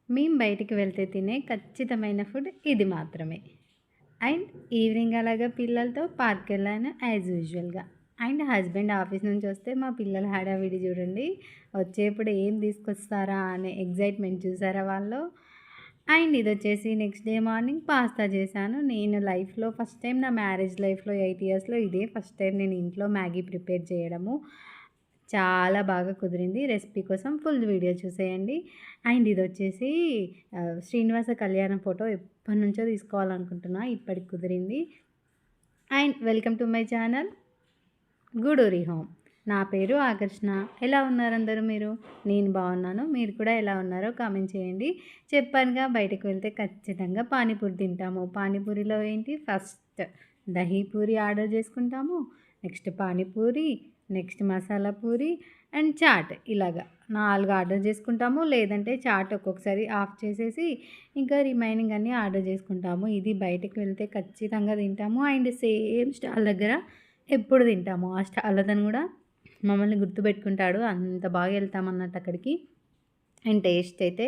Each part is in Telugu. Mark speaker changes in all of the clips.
Speaker 1: మేము బయటికి వెళ్తే తినే ఖచ్చితమైన ఫుడ్ ఇది మాత్రమే. అండ్ ఈవినింగ్ అలాగా పిల్లలతో పార్క్ వెళ్ళాను యాజ్ యూజువల్గా. అండ్ హస్బెండ్ ఆఫీస్ నుంచి వస్తే మా పిల్లల హడావిడి చూడండి. వచ్చేప్పుడు ఏం తీసుకొస్తారా అనే ఎగ్జైట్మెంట్ చూసారా వాళ్ళు. అండ్ ఇది వచ్చేసి నెక్స్ట్ డే మార్నింగ్ పాస్తా చేశాను. నేను లైఫ్లో ఫస్ట్ టైం, నా మ్యారేజ్ లైఫ్లో 8 ఇయర్స్లో ఇదే ఫస్ట్ టైం నేను ఇంట్లో మ్యాగీ ప్రిపేర్ చేయడము. చాలా బాగా కుదిరింది. రెసిపీ కోసం ఫుల్ వీడియో చూసేయండి. అండ్ ఇదొచ్చేసి శ్రీనివాస కళ్యాణం ఫోటో ఎప్పటినుంచో తీసుకోవాలనుకుంటున్నా. ఇప్పటికి కుదిరింది. And welcome to my channel Guduri home. నా పేరు ఆకర్షణ. ఎలా ఉన్నారు అందరూ మీరు? నేను బాగున్నాను. మీరు కూడా ఎలా ఉన్నారో కామెంట్ చేయండి. చెప్పానుగా బయటకు వెళ్తే ఖచ్చితంగా పానీపూరి తింటాము. పానీపూరిలో ఏంటి, ఫస్ట్ దహీ పూరి ఆర్డర్ చేసుకుంటాము, next panipuri, next masala puri and chaat. ఇలాగా 4 ఆర్డర్ చేసుకుంటాము. లేదంటే చాట్ ఒక్కొక్కసారి ఆఫ్ చేసేసి ఇంకా రిమైనింగ్ అన్నీ ఆర్డర్ చేసుకుంటాము. ఇది బయటకు వెళ్తే ఖచ్చితంగా తింటాము. అండ్ సేమ్ స్టాల్ దగ్గర ఎప్పుడు తింటాము. ఆ స్టాల్ అతను కూడా మమ్మల్ని గుర్తుపెట్టుకుంటాడు. అంత బాగా వెళ్తామన్నట్టు అక్కడికి. అండ్ టేస్ట్ అయితే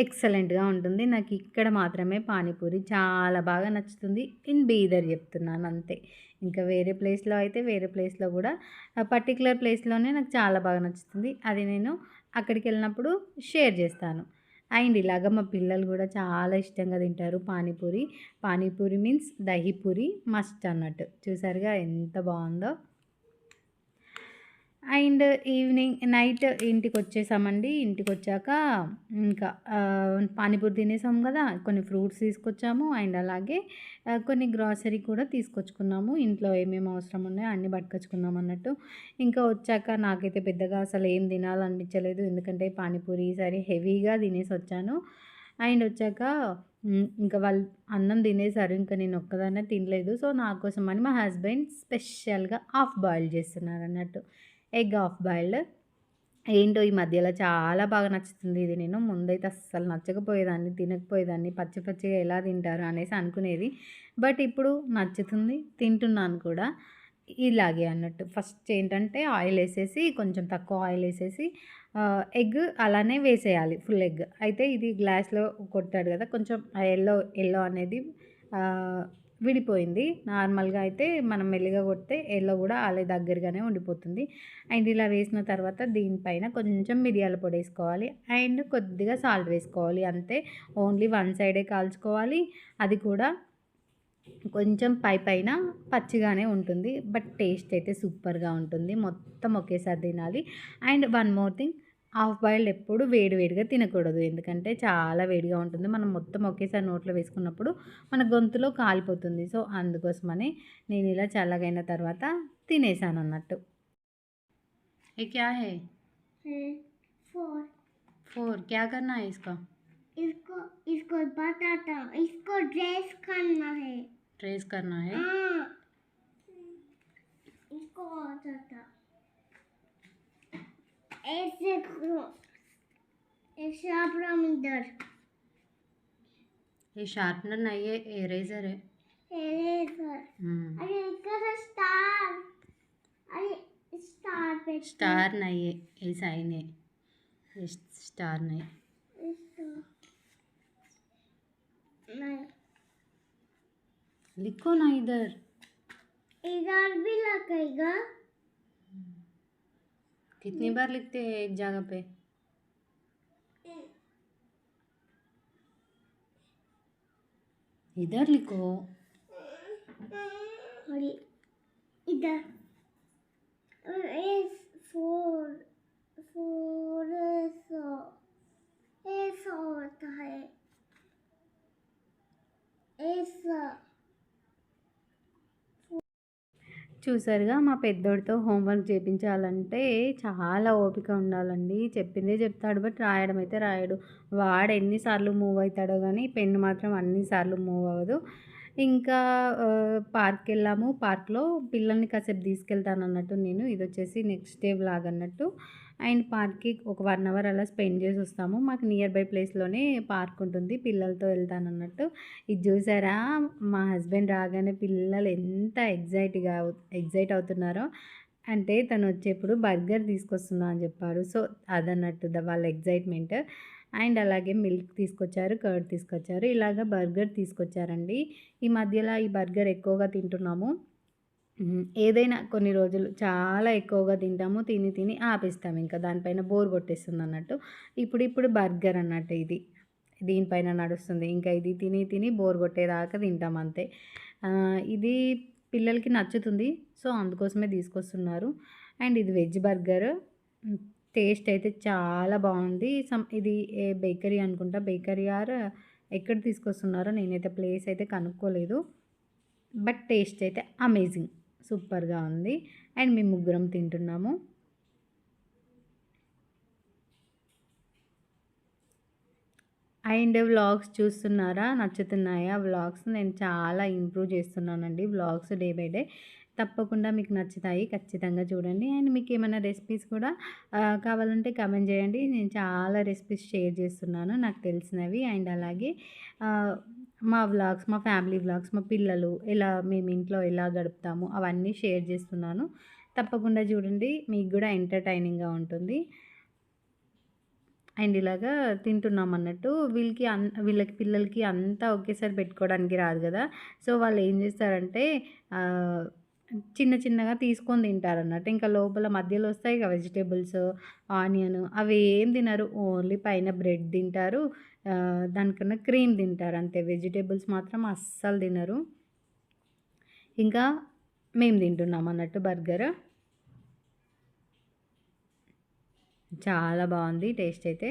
Speaker 1: ఎక్సలెంట్గా ఉంటుంది. నాకు ఇక్కడ మాత్రమే పానీపూరి చాలా బాగా నచ్చుతుంది. ఇన్ బీదర్ చెప్తున్నాను అంతే. ఇంకా వేరే ప్లేస్లో అయితే వేరే ప్లేస్లో కూడా పర్టికులర్ ప్లేస్లోనే నాకు చాలా బాగా నచ్చుతుంది. అది నేను అక్కడికి వెళ్ళినప్పుడు షేర్ చేస్తాను. అండ్ ఇలాగ మా పిల్లలు కూడా చాలా ఇష్టంగా తింటారు పానీపూరి. పానీపూరి మీన్స్ దహీపూరి మస్ట్ అన్నట్టు. చూసారుగా ఎంత బాగుందో. అండ్ ఈవినింగ్ నైట్ ఇంటికొచ్చేసామండి. ఇంటికొచ్చాక ఇంకా పానీపూరి తినేసాం కదా, కొన్ని ఫ్రూట్స్ తీసుకొచ్చాము. అండ్ అలాగే కొన్ని గ్రాసరీ కూడా తీసుకొచ్చుకున్నాము. ఇంట్లో ఏమేమి అవసరం ఉన్నాయో అన్నీ పట్టుకొచ్చుకున్నాం అన్నట్టు. ఇంకా వచ్చాక నాకైతే పెద్దగా అసలు ఏం తినాలనిపించలేదు. ఎందుకంటే పానీపూరి ఈసారి హెవీగా తినేసి వచ్చాను. అండ్ వచ్చాక ఇంకా వాళ్ళు అన్నం తినేసారు. ఇంకా నేను ఒక్కదాన్నే తినలేదు. సో నా కోసం అని మా హస్బెండ్ స్పెషల్గా హాఫ్ బాయిల్ చేస్తున్నారు అన్నట్టు. Egg half boiled. ఏంటో ఈ మధ్యలో చాలా బాగా నచ్చుతుంది ఇది. నేను ముందైతే అస్సలు నచ్చకపోయేదాన్ని, తినకపోయేదాన్ని. పచ్చి పచ్చిగా ఎలా తింటారు అనేసి అనుకునేది. బట్ ఇప్పుడు నచ్చుతుంది, తింటున్నాను కూడా. ఇలాగే అన్నట్టు ఫస్ట్ ఏంటంటే ఆయిల్ వేసేసి, కొంచెం తక్కువ ఆయిల్ వేసేసి ఎగ్ అలానే వేసేయాలి, ఫుల్ ఎగ్. అయితే ఇది గ్లాస్లో కొట్టాడు కదా, కొంచెం ఎల్లో ఎల్లో అనేది విడిపోయింది. నార్మల్గా అయితే మనం మెల్లిగా కొడితే ఎల్లో కూడా అలా దగ్గరగానే ఉండిపోతుంది. అండ్ ఇలా వేసిన తర్వాత దీనిపైన కొంచెం మిరియాల పొడి వేసుకోవాలి. అండ్ కొద్దిగా సాల్ట్ వేసుకోవాలి అంతే. ఓన్లీ వన్ సైడే కాల్చుకోవాలి. అది కూడా కొంచెం పైన పచ్చిగానే ఉంటుంది. బట్ టేస్ట్ అయితే సూపర్గా ఉంటుంది. మొత్తం ఒకేసారి తినాలి. And one more thing, half boiled ఎప్పుడు వేడిగా తినకూడదు. ఎందుకంటే చాలా వేడిగా ఉంటుంది. మనం మొత్తం ఒకేసారి నోట్లో వేసుకున్నప్పుడు మన గొంతులో కాలిపోతుంది. సో అందుకోసమని నేను ఇలా చల్లగైన తర్వాత తినేసాను అన్నట్టు. ये क्या है?
Speaker 2: 4
Speaker 1: 4 क्या करना है इसका?
Speaker 2: इसको इसको बताता हूँ। इसको ड्रेस करना है।
Speaker 1: ट्रेस करना है।
Speaker 2: हाँ, इसको आता था ऐसे करो। ऐसे आप इधर
Speaker 1: ये शार्पनर नहीं है, इरेजर है।
Speaker 2: इधर अरे इसका स्टार। अरे स्टार पे
Speaker 1: स्टार नहीं है, ये साइन है, ये स्टार नहीं।
Speaker 2: नहीं
Speaker 1: लिखो ना इधर।
Speaker 2: इधर भी लगेगा।
Speaker 1: कितनी बार लिखते हैं एक जगह पे? इधर लिखो।
Speaker 2: अरे इधर इस 4 ऐसा होता है ऐसा।
Speaker 1: చూసారుగా మా పెద్దోడితో హోంవర్క్ చేయించాలంటే చాలా ఓపిక ఉండాలండి. చెప్పిందే చెప్తాడు, బట్ రాయడం అయితే రాయడు. వాడు ఎన్నిసార్లు మూవ్ అవుతాడో కానీ పెన్ను మాత్రం అన్నిసార్లు మూవ్ అవ్వదు. ఇంకా పార్క్కి వెళ్ళాము. పార్క్లో పిల్లల్ని కాసేపు తీసుకెళ్తాను అన్నట్టు నేను. ఇది వచ్చేసి నెక్స్ట్ డే వ్లాగ్ అన్నట్టు. అండ్ పార్క్కి ఒక 1 అవర్ అలా స్పెండ్ చేసి వస్తాము. మాకు నియర్ బై ప్లేస్లోనే పార్క్ ఉంటుంది. పిల్లలతో వెళ్తాను అన్నట్టు. ఇది చూసారా, మా హస్బెండ్ రాగానే పిల్లలు ఎంత ఎగ్జైట్ అవుతున్నారో. అంటే తను వచ్చేప్పుడు బర్గర్ తీసుకొస్తున్నా అని చెప్పారు. సో అదన్నట్టు వాళ్ళ ఎగ్జైట్మెంట్. అండ్ అలాగే మిల్క్ తీసుకొచ్చారు, కర్డ్ తీసుకొచ్చారు. ఇలాగ బర్గర్ తీసుకొచ్చారండి. ఈ మధ్యలో ఈ బర్గర్ ఎక్కువగా తింటున్నాము. ఏదైనా కొన్ని రోజులు చాలా ఎక్కువగా తింటాము. తిని తిని ఆపేస్తాము. ఇంకా దానిపైన బోర్ కొట్టేస్తుందన్నట్టు. ఇప్పుడు బర్గర్ అన్నట్టు ఇది. దీనిపైన నడుస్తుంది. ఇంకా ఇది తిని తిని బోర్ కొట్టేదాకా తింటాం అంతే. ఇది పిల్లలకి నచ్చుతుంది. సో, అందుకోసమే తీసుకొస్తున్నారు. అండ్ ఇది వెజ్ బర్గర్. టేస్ట్ అయితే చాలా బాగుంది. ఇది బేకరీ అనుకుంటా. బేకరీ ఆర్ ఎక్కడ తీసుకొస్తున్నారో నేనైతే ప్లేస్ అయితే కనుక్కోలేదు. బట్ టేస్ట్ అయితే అమేజింగ్, సూపర్గా ఉంది. అండ్ మేము ముగ్గురం తింటున్నాము. అండ్ వ్లాగ్స్ చూస్తున్నారా? నచ్చుతున్నాయా వ్లాగ్స్? నేను చాలా ఇంప్రూవ్ చేస్తున్నానండి వ్లాగ్స్ డే బై డే. తప్పకుండా మీకు నచ్చుతాయి, ఖచ్చితంగా చూడండి. అండ్ మీకు ఏమైనా రెసిపీస్ కూడా కావాలంటే కమెంట్ చేయండి. నేను చాలా రెసిపీస్ షేర్ చేస్తున్నాను నాకు తెలిసినవి. అండ్ అలాగే మా వ్లాగ్స్, మా ఫ్యామిలీ వ్లాగ్స్, మా పిల్లలు మేము ఇంట్లో ఎలా గడుపుతాము అవన్నీ షేర్ చేస్తున్నాను. తప్పకుండా చూడండి, మీకు కూడా ఎంటర్టైనింగ్గా ఉంటుంది. అండ్ ఇలాగా తింటున్నాం అన్నట్టు. వీళ్ళకి పిల్లలకి అంతా ఒకేసారి పెట్టుకోవడానికి రాదు కదా. సో, వాళ్ళు ఏం చేస్తారంటే చిన్న చిన్నగా తీసుకొని తింటారన్నట్టు. ఇంకా లోపల మధ్యలో వస్తాయి ఇక వెజిటేబుల్స్, ఆనియన్ అవి ఏం తినరు. ఓన్లీ పైన బ్రెడ్ తింటారు. దానికన్నా క్రీమ్ తింటారు అంతే. వెజిటేబుల్స్ మాత్రం అస్సలు తినరు. ఇంకా మేము తింటున్నాం అన్నట్టు బర్గర్. చాలా బాగుంది టేస్ట్ అయితే.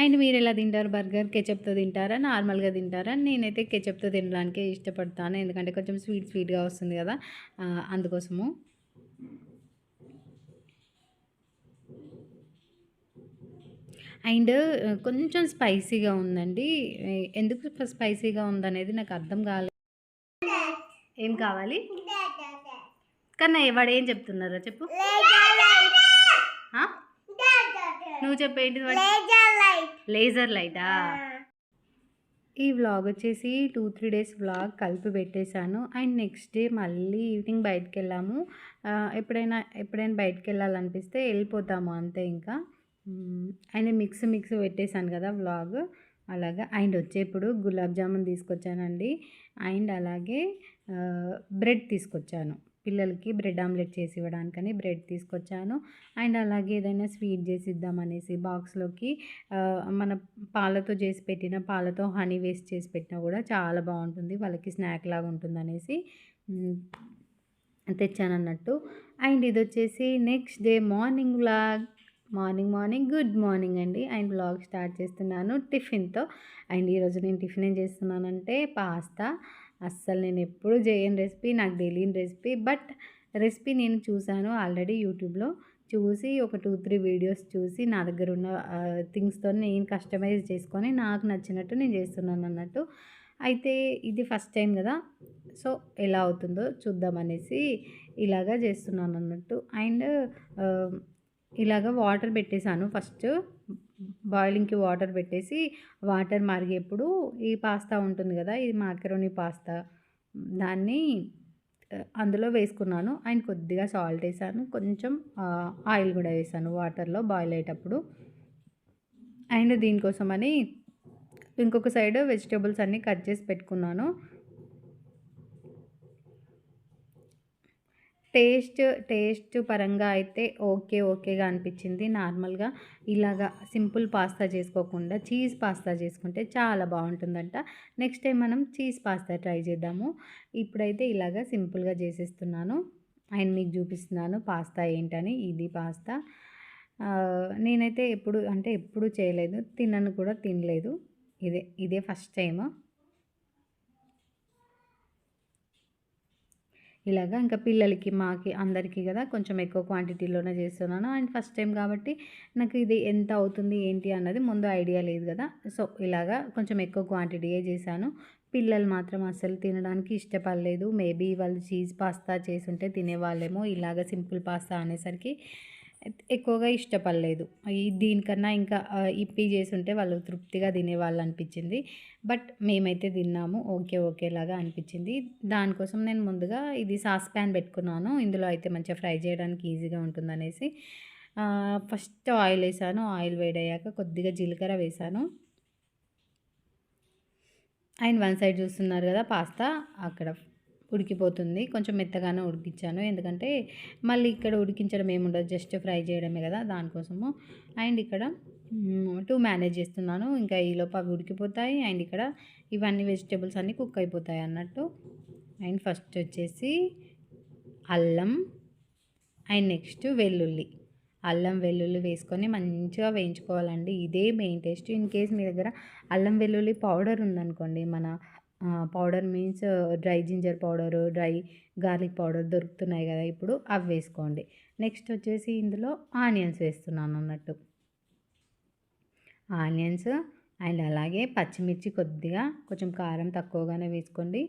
Speaker 1: అండ్ మీరు ఎలా తింటారు బర్గర్? కెచప్తో తింటారా, నార్మల్గా తింటారా? నేనైతే కెచప్తో తినడానికే ఇష్టపడతాను. ఎందుకంటే కొంచెం స్వీట్గా వస్తుంది కదా, అందుకోసము. అండ్ కొంచెం స్పైసీగా ఉందండి. ఎందుకు స్పైసీగా ఉందనేది నాకు అర్థం కాలేదు. ఏం కావాలి కన్నా? వాడు ఏం చెప్తున్నారో చెప్పు. నువ్వు చెప్పేంటి? లేజర్ లైటా? ఈ వ్లాగ్ వచ్చేసి 2-3 డేస్ వ్లాగ్ కలిపి పెట్టేశాను. అండ్ నెక్స్ట్ డే మళ్ళీ ఈవినింగ్ బయటకు వెళ్ళాము. ఎప్పుడైనా బయటకు వెళ్ళాలనిపిస్తే వెళ్ళిపోతాము అంతే ఇంకా. అండ్ మిక్స్ పెట్టేశాను కదా వ్లాగ్ అలాగా. అండ్ వచ్చేప్పుడు గులాబ్ జామున్ తీసుకొచ్చానండి. అండ్ అలాగే బ్రెడ్ తీసుకొచ్చాను. పిల్లలకి బ్రెడ్ ఆమ్లెట్ చేసి ఇవ్వడానికని బ్రెడ్ తీసుకొచ్చాను. అండ్ అలాగే ఏదైనా స్వీట్ చేసి ఇద్దామనేసి బాక్స్లోకి మన పాలతో హనీ వేస్ట్ చేసి పెట్టినా కూడా చాలా బాగుంటుంది, వాళ్ళకి స్నాక్ లాగా ఉంటుందనేసి తెచ్చానన్నట్టు. అండ్ ఇది వచ్చేసి next day morning vlog. Morning good morning అండి. అండ్ వ్లాగ్ స్టార్ట్ చేస్తున్నాను టిఫిన్తో. అండ్ ఈరోజు నేను టిఫిన్ ఏం చేస్తున్నానంటే పాస్తా. అస్సలు నేను ఎప్పుడు చేయని రెసిపీ, నాకు తెలియని రెసిపీ. బట్ రెసిపీ నేను చూశాను ఆల్రెడీ యూట్యూబ్లో. చూసి ఒక 2-3 వీడియోస్ చూసి నా దగ్గర ఉన్న థింగ్స్తో నేను కస్టమైజ్ చేసుకొని నాకు నచ్చినట్టు నేను చేస్తున్నాను అన్నట్టు. అయితే ఇది ఫస్ట్ టైం కదా, సో ఎలా అవుతుందో చూద్దామనేసి ఇలాగా చేస్తున్నాను అన్నట్టు. అండ్ ఇలాగ వాటర్ పెట్టేశాను. ఫస్ట్ బాయిలింగ్కి వాటర్ పెట్టేసి వాటర్ మరిగేప్పుడు ఈ పాస్తా ఉంటుంది కదా, ఇది మాకరోని పాస్తా, దాన్ని అందులో వేసుకున్నాను. అండ్ కొద్దిగా సాల్ట్ వేసాను, కొంచెం ఆయిల్ కూడా వేసాను వాటర్లో బాయిల్ అయ్యేటప్పుడు. అండ్ దీనికోసమని ఇంకొక సైడ్ వెజిటేబుల్స్ అన్నీ కట్ చేసి పెట్టుకున్నాను. టేస్ట్ పరంగా అయితే ఓకేగా అనిపించింది. నార్మల్గా ఇలాగా సింపుల్ పాస్తా చేసుకోకుండా చీజ్ పాస్తా చేసుకుంటే చాలా బాగుంటుందంట. నెక్స్ట్ టైం మనం చీజ్ పాస్తా ట్రై చేద్దాము. ఇప్పుడైతే ఇలాగా సింపుల్గా చేసేస్తున్నాను అండ్ మీకు చూపిస్తున్నాను పాస్తా ఏంటని. ఇది పాస్తా నేనైతే ఎప్పుడు చేయలేదు, తినను కూడా, తినలేదు. ఇదే ఫస్ట్ టైం. ఇలాగా ఇంకా పిల్లలకి, మాకి, అందరికీ కదా కొంచెం ఎక్కువ క్వాంటిటీలోనే చేస్తున్నాను. అండ్ ఫస్ట్ టైం కాబట్టి నాకు ఇది ఎంత అవుతుంది ఏంటి అన్నది ముందు ఐడియా లేదు కదా. సో ఇలాగా కొంచెం ఎక్కువ క్వాంటిటీయే చేశాను. పిల్లలు మాత్రం అస్సలు తినడానికి ఇష్టపడలేదు. మేబీ వాళ్ళు చీజ్ పాస్తా చేసుంటే తినేవాళ్ళేమో. ఇలాగ సింపుల్ పాస్తా అనేసరికి ఎక్కువగా ఇష్టపడలేదు. దీనికన్నా ఇంకా ఇప్పి చేసుంటే వాళ్ళు తృప్తిగా తినేవాళ్ళు అనిపించింది. బట్ మేమైతే తిన్నాము. ఓకే. ఓకేలాగా అనిపించింది. దానికోసం నేను ముందుగా ఇది సాస్ ప్యాన్ పెట్టుకున్నాను. ఇందులో అయితే మంచిగా ఫ్రై చేయడానికి ఈజీగా ఉంటుందనేసి ఫస్ట్ ఆయిల్ ఏసాను. ఆయిల్ వేడయ్యాక కొద్దిగా జీలకర్ర వేశాను. అండ్ వన్ సైడ్ చూస్తున్నారు కదా పాస్తా అక్కడ ఉడికిపోతుంది. కొంచెం మెత్తగానే ఉడికించాను. ఎందుకంటే మళ్ళీ ఇక్కడ ఉడికించడం ఏముండదు. జస్ట్ ఫ్రై చేయడమే కదా దానికోసము. అండ్ ఇక్కడ 2 మేనేజ్ చేస్తున్నాను. ఇంకా ఈలోపు అవి ఉడికిపోతాయి. అండ్ ఇక్కడ ఇవన్నీ వెజిటబుల్స్ అన్నీ కుక్ అయిపోతాయి అన్నట్టు. అండ్ ఫస్ట్ వచ్చేసి అల్లం అండ్ నెక్స్ట్ వెల్లుల్లి. అల్లం వెల్లుల్లి వేసుకొని మంచిగా వేయించుకోవాలండి. ఇదే మెయిన్ టేస్ట్. ఇన్ కేస్ మీ దగ్గర అల్లం వెల్లుల్లి పౌడర్ ఉందనుకోండి, మన powder means dry ginger powder, dry garlic powder దొరుకుతున్నాయి కదా ఇప్పుడు, అవి వేసుకోండి. నెక్స్ట్ వచ్చేసి ఇందులో ఆనియన్స్ వేస్తున్నాను అన్నట్టు. ఆనియన్స్ అండ్ అలాగే పచ్చిమిర్చి కొద్దిగా, కొంచెం కారం తక్కువగానే వేసుకోండి.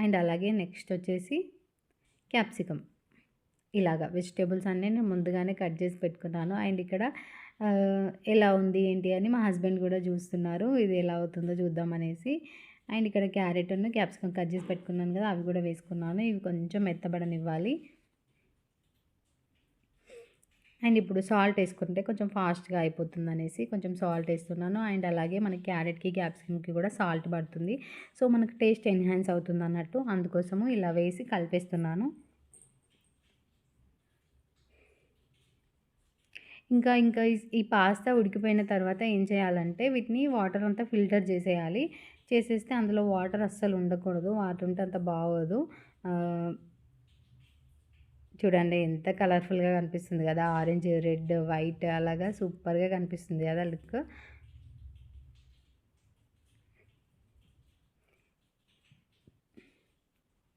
Speaker 1: అండ్ అలాగే నెక్స్ట్ వచ్చేసి క్యాప్సికమ్. ఇలాగా వెజిటేబుల్స్ అన్నీ నేను ముందుగానే కట్ చేసి పెట్టుకున్నాను. అండ్ ఇక్కడ ఎలా ఉంది ఏంటి అని మా హస్బెండ్ కూడా చూస్తున్నారు. ఇది ఎలా అవుతుందో చూద్దామనేసి. అండ్ ఇక్కడ క్యారెట్ను క్యాప్సికమ్ కట్ చేసి పెట్టుకున్నాను కదా, అవి కూడా వేసుకున్నాను. ఇవి కొంచెం మెత్తబడనివ్వాలి. అండ్ ఇప్పుడు సాల్ట్ వేసుకుంటే కొంచెం ఫాస్ట్గా అయిపోతుంది అనేసి కొంచెం సాల్ట్ వేస్తున్నాను. అండ్ అలాగే మనకి క్యారెట్కి క్యాప్సికమ్కి కూడా సాల్ట్ పడుతుంది. సో మనకు టేస్ట్ ఎన్హాన్స్ అవుతుంది అన్నట్టు, అందుకోసము ఇలా వేసి కలిపేస్తున్నాను. ఇంకా ఈ పాస్తా ఉడికిపోయిన తర్వాత ఏం చేయాలంటే వీటిని వాటర్ అంతా ఫిల్టర్ చేసేయాలి. చేసేస్తే అందులో వాటర్ అస్సలు ఉండకూడదు. వాటర్ ఉంటే అంత బాగోదు. చూడండి ఎంత కలర్ఫుల్గా కనిపిస్తుంది కదా, ఆరెంజ్, రెడ్, వైట్ అలాగా సూపర్గా కనిపిస్తుంది కదా లుక్.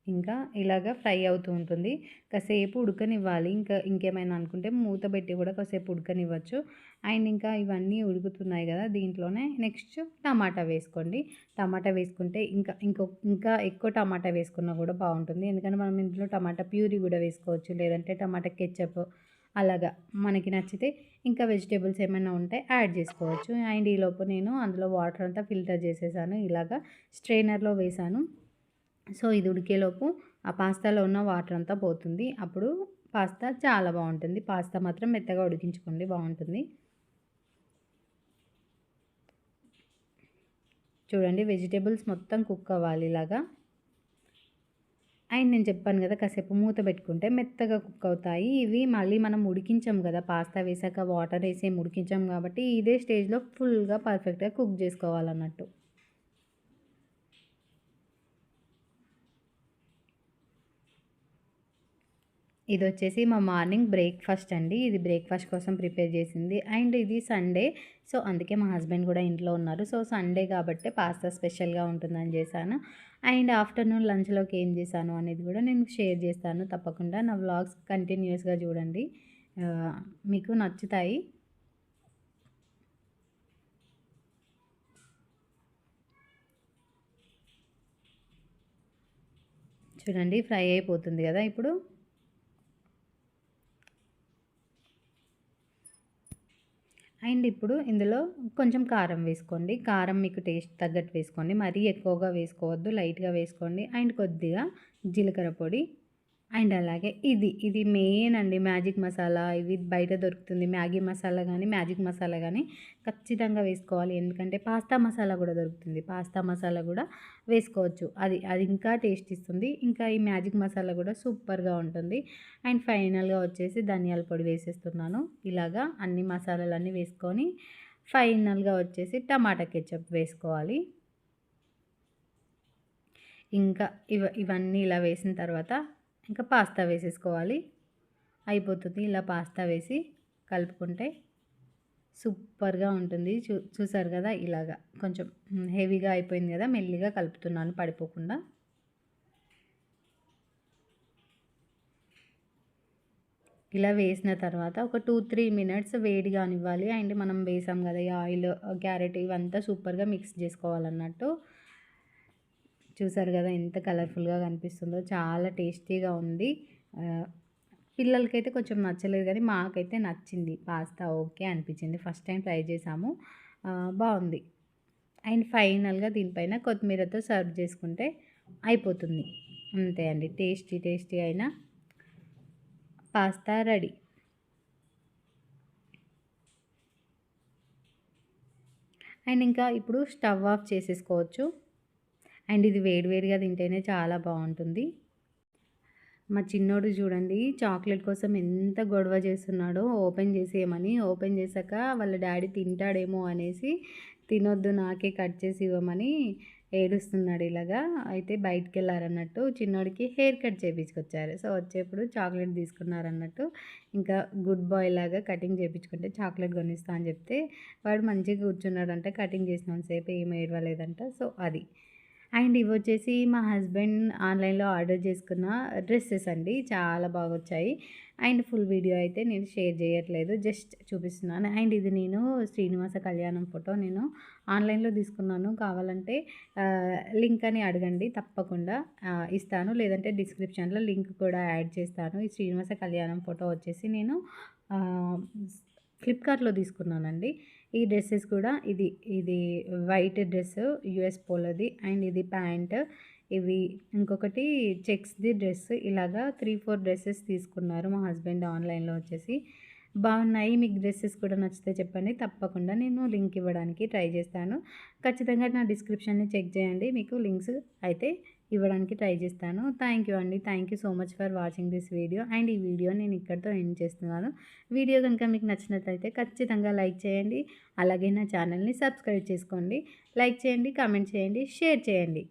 Speaker 1: ఇంకా ఇలాగ ఫ్రై అవుతూ ఉంటుంది. కాసేపు ఉడకనివ్వాలి. ఇంకేమైనా అనుకుంటే మూత పెట్టి కూడా కాసేపు ఉడకనివ్వచ్చు. అండ్ ఇంకా ఇవన్నీ ఉడుకుతున్నాయి కదా, దీంట్లోనే నెక్స్ట్ టమాటా వేసుకోండి. టమాటా వేసుకుంటే ఇంకా ఎక్కువ టమాటా వేసుకున్నా కూడా బాగుంటుంది. ఎందుకంటే మనం ఇందులో టమాటా ప్యూరీ కూడా వేసుకోవచ్చు, లేదంటే టమాటా కెచప్ అలాగా మనకి నచ్చితే ఇంకా వెజిటేబుల్స్ ఏమైనా ఉంటే యాడ్ చేసుకోవచ్చు. అండ్ ఈలోపు నేను అందులో వాటర్ అంతా ఫిల్టర్ చేసేసాను. ఇలాగా స్ట్రైనర్లో వేసాను. సో ఇది ఉడికేలోపు ఆ పాస్తాలో ఉన్న వాటర్ అంతా పోతుంది. అప్పుడు పాస్తా చాలా బాగుంటుంది. పాస్తా మాత్రం మెత్తగా ఉడికించుకోండి, బాగుంటుంది. చూడండి వెజిటేబుల్స్ మొత్తం కుక్ అవ్వాలి ఇలాగా. అండ్ నేను చెప్పాను కదా కాసేపు మూత పెట్టుకుంటే మెత్తగా కుక్ అవుతాయి. ఇవి మళ్ళీ మనం ఉడికించాం కదా, పాస్తా వేసాక వాటర్ వేసి ఉడికించాం కాబట్టి ఇదే స్టేజ్లో ఫుల్గా పర్ఫెక్ట్గా కుక్ చేసుకోవాలన్నట్టు. ఇది వచ్చేసి మా మార్నింగ్ బ్రేక్ఫాస్ట్ అండి. ఇది బ్రేక్ఫాస్ట్ కోసం ప్రిపేర్ చేసింది. అండ్ ఇది సండే, సో అందుకే మా హస్బెండ్ కూడా ఇంట్లో ఉన్నారు. సో సండే కాబట్టి పాస్తా స్పెషల్గా ఉంటుందని చేశాను. అండ్ ఆఫ్టర్నూన్ లంచ్లోకి ఏం చేశాను అనేది కూడా నేను షేర్ చేస్తాను. తప్పకుండా నా వ్లాగ్స్ కంటిన్యూస్గా చూడండి, మీకు నచ్చుతాయి. చూడండి ఫ్రై అయిపోతుంది కదా ఇప్పుడు. అండ్ ఇప్పుడు ఇందులో కొంచెం కారం వేసుకోండి. కారం మీకు టేస్ట్ తగ్గట్టు వేసుకోండి. మరీ ఎక్కువగా వేసుకోవద్దు, లైట్గా వేసుకోండి. అండ్ కొద్దిగా జీలకర్ర పొడి. అండ్ అలాగే ఇది మెయిన్ అండి, మ్యాజిక్ మసాలా. ఇవి బయట దొరుకుతుంది, మ్యాగీ మసాలా కానీ మ్యాజిక్ మసాలా కానీ ఖచ్చితంగా వేసుకోవాలి. ఎందుకంటే పాస్తా మసాలా కూడా దొరుకుతుంది, పాస్తా మసాలా కూడా వేసుకోవచ్చు. అది ఇంకా టేస్ట్ ఇస్తుంది. ఇంకా ఈ మ్యాజిక్ మసాలా కూడా సూపర్గా ఉంటుంది. అండ్ ఫైనల్గా వచ్చేసి ధనియాల పొడి వేసేస్తున్నాను. ఇలాగా అన్ని మసాలాలన్నీ వేసుకొని ఫైనల్గా వచ్చేసి టమాటా కెచప్ వేసుకోవాలి. ఇంకా ఇవన్నీ ఇలా వేసిన తర్వాత ఇంకా పాస్తా వేసేసుకోవాలి. అయిపోతుంది. ఇలా పాస్తా వేసి కలుపుకుంటే సూపర్గా ఉంటుంది. చూసారు కదా, ఇలాగా కొంచెం హెవీగా అయిపోయింది కదా, మెల్లిగా కలుపుతున్నాను పడిపోకుండా. ఇలా వేసిన తర్వాత ఒక 2-3 మినిట్స్ వేడి కానివ్వాలి. అండ్ మనం వేసాం కదా ఈ ఆయిల్, క్యారెట్ ఇవంతా సూపర్గా మిక్స్ చేసుకోవాలన్నట్టు. చూసారు కదా ఎంత కలర్ఫుల్గా కనిపిస్తుందో, చాలా టేస్టీగా ఉంది. పిల్లలకైతే కొంచెం నచ్చలేదు కానీ మాకైతే నచ్చింది. పాస్తా ఓకే అనిపించింది. ఫస్ట్ టైం ట్రై చేసాము. బాగుంది. అండ్ ఫైనల్‌గా దీనిపైన కొత్తిమీరతో సర్వ్ చేసుకుంటే అయిపోతుంది. అంతే అండి. టేస్టీ టేస్టీ అయిన పాస్తా రెడీ. అండ్ ఇంకా ఇప్పుడు స్టవ్ ఆఫ్ చేసేసుకోవచ్చు. అండ్ ఇది వేడివేడిగా తింటేనే చాలా బాగుంటుంది. మా చిన్నోడు చూడండి చాక్లెట్ కోసం ఎంత గొడవ చేస్తున్నాడో ఓపెన్ చేసేయమని. ఓపెన్ చేశాక వాళ్ళ డాడీ తింటాడేమో అనేసి తినొద్దు నాకే కట్ చేసి ఇవ్వమని ఏడుస్తున్నాడు ఇలాగా. అయితే బయటికెళ్ళారన్నట్టు చిన్నోడికి హెయిర్ కట్ చేపించుకొచ్చారు. సో వచ్చేప్పుడు చాక్లెట్ తీసుకున్నారన్నట్టు. ఇంకా గుడ్ బాయ్ లాగా కటింగ్ చేపించుకుంటే చాక్లెట్ కొనిస్తా అని చెప్తే వాడు మంచిగా కూర్చున్నాడంట. కటింగ్ చేసినంత సేపు ఏం ఏడవలేదంట. సో అది. అండ్ ఇవొచ్చేసి మా హస్బెండ్ ఆన్లైన్‌లో ఆర్డర్ చేసుకున్న డ్రెసెస్ అండి. చాలా బాగొచ్చాయి. అండ్ ఫుల్ వీడియో అయితే నేను షేర్ చేయట్లేదు. జస్ట్ చూపిస్తున్నాను. అండ్ ఇది నేను శ్రీనివాస కళ్యాణం ఫోటో నేను ఆన్లైన్‌లో తీసుకున్నాను. కావాలంటే లింక్ అని అడగండి తప్పకుండా ఇస్తాను. లేదంటే డిస్క్రిప్షన్‌లో లింక్ కూడా యాడ్ చేస్తాను. ఈ శ్రీనివాస కళ్యాణం ఫోటో వచ్చేసి నేను ఆహ్, ఫ్లిప్‌కార్ట్‌లో తీసుకున్నానండి. ఈ డ్రెసెస్ కూడా ఇది వైట్ డ్రెస్ యూఎస్ పోలోది. అండ్ ఇది ప్యాంట్. ఇవి ఇంకొకటి చెక్స్‌ది డ్రెస్. ఇలాగా 3, 4 డ్రెసెస్ తీసుకున్నారు మా హస్బెండ్ ఆన్లైన్‌లో వచ్చేసి. బాగున్నాయి. మీకు డ్రెసెస్ కూడా నచ్చితే చెప్పండి. తప్పకుండా నేను లింక్ ఇవ్వడానికి ట్రై చేస్తాను. ఖచ్చితంగా నా డిస్క్రిప్షన్‌ని చెక్ చేయండి. మీకు లింక్స్ అయితే ఇవ్వడానికి ట్రై చేస్తాను. థ్యాంక్ యూ అండి. Thank you so much for watching this video. And ఈ వీడియో నేను ఇక్కడితో ఎండ్ చేస్తున్నాను. వీడియో కనుక మీకు నచ్చినట్లయితే ఖచ్చితంగా లైక్ చేయండి. అలాగే నా ఛానల్‌ని సబ్స్క్రైబ్ చేసుకోండి. లైక్ చేయండి, కామెంట్ చేయండి, షేర్ చేయండి.